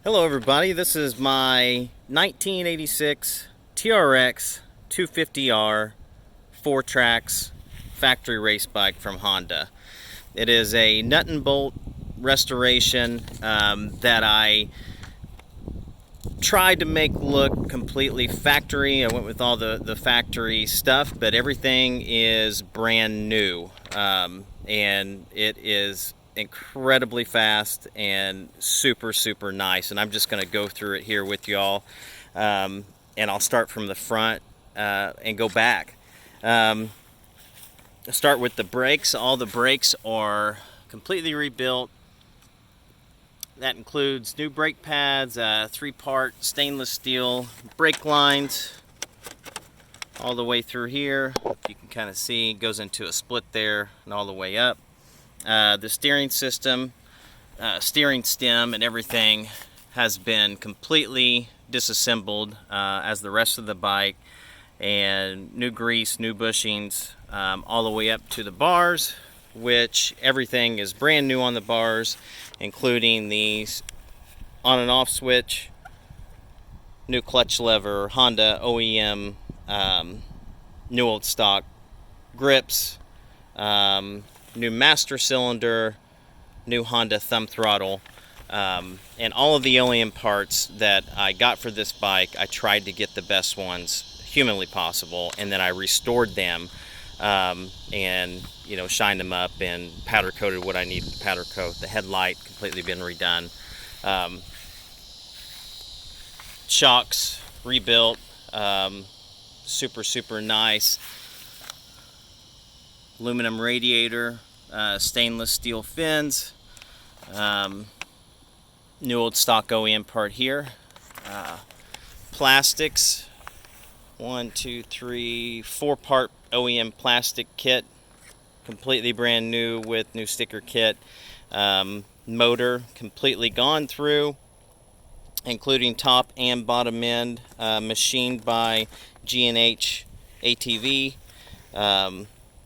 Hello everybody, this is my 1986 TRX 250R 4 tracks factory race bike from Honda. It is a nut and bolt restoration that I tried to make look completely factory. I went with all the factory stuff, but everything is brand new, and it is incredibly fast and super nice. And I'm just going to go through it here with y'all, and I'll start from the front and go back. I'll start with the brakes. All the brakes are completely rebuilt. That includes new brake pads, 3-part stainless steel brake lines all the way through here. You can kind of see it goes into a split there and all the way up. The steering system, steering stem and everything has been completely disassembled, as the rest of the bike, and new grease, new bushings, all the way up to the bars, which everything is brand new on the bars, including these on and off switch, new clutch lever, Honda OEM, new old stock grips, new master cylinder, new Honda thumb throttle, and all of the OEM parts that I got for this bike. I tried to get the best ones humanly possible, and then I restored them, and shined them up and powder coated what I needed to powder coat. The headlight completely been redone, shocks rebuilt, super nice. Aluminum radiator, stainless steel fins, new old stock OEM part here, plastics, 1, 2, 3, 4-part OEM plastic kit, completely brand new with new sticker kit, motor completely gone through, including top and bottom end, machined by G&H ATV.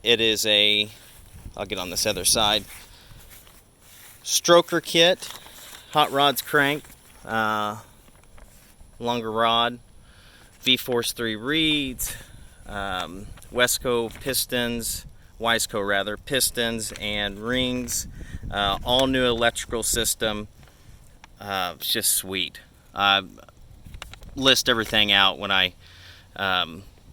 It is I'll get on this other side, stroker kit, hot rods crank, longer rod, V-Force 3 reeds, Wesco pistons, Wiseco rather, pistons and rings, all new electrical system. It's just sweet. List everything out when I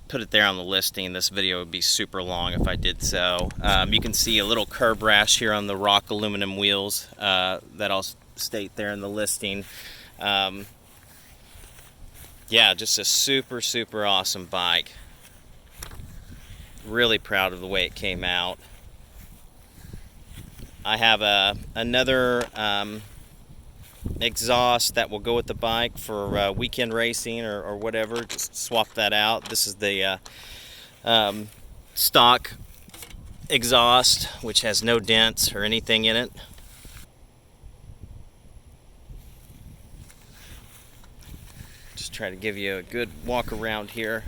put it there on the listing. This video would be super long if I did so. You can see a little curb rash here on the rock aluminum wheels that I'll state there in the listing. Yeah, just a super awesome bike. Really proud of the way it came out. I have another exhaust that will go with the bike for weekend racing or whatever. Just swap that out. This is the stock exhaust, which has no dents or anything in it. Just try to give you a good walk around here.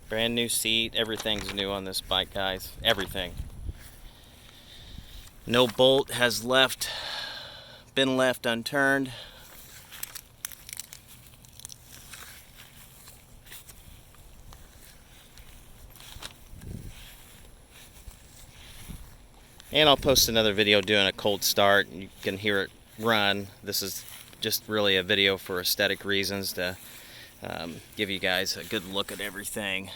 Brand new seat, everything's new on this bike, guys. Everything. No bolt has been left unturned. And I'll post another video doing a cold start. You can hear it run. This is just really a video for aesthetic reasons to give you guys a good look at everything.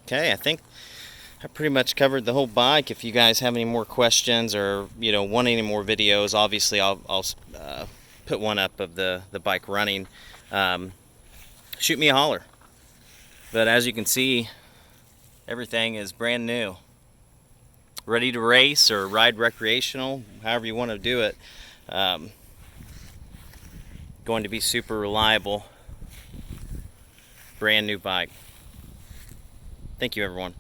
Okay, I think I pretty much covered the whole bike. If you guys have any more questions or want any more videos, obviously I'll put one up of the bike running. Shoot me a holler. But as you can see, everything is brand new, ready to race or ride recreational, however you want to do it. Going to be super reliable. brand new bike. Thank you, everyone.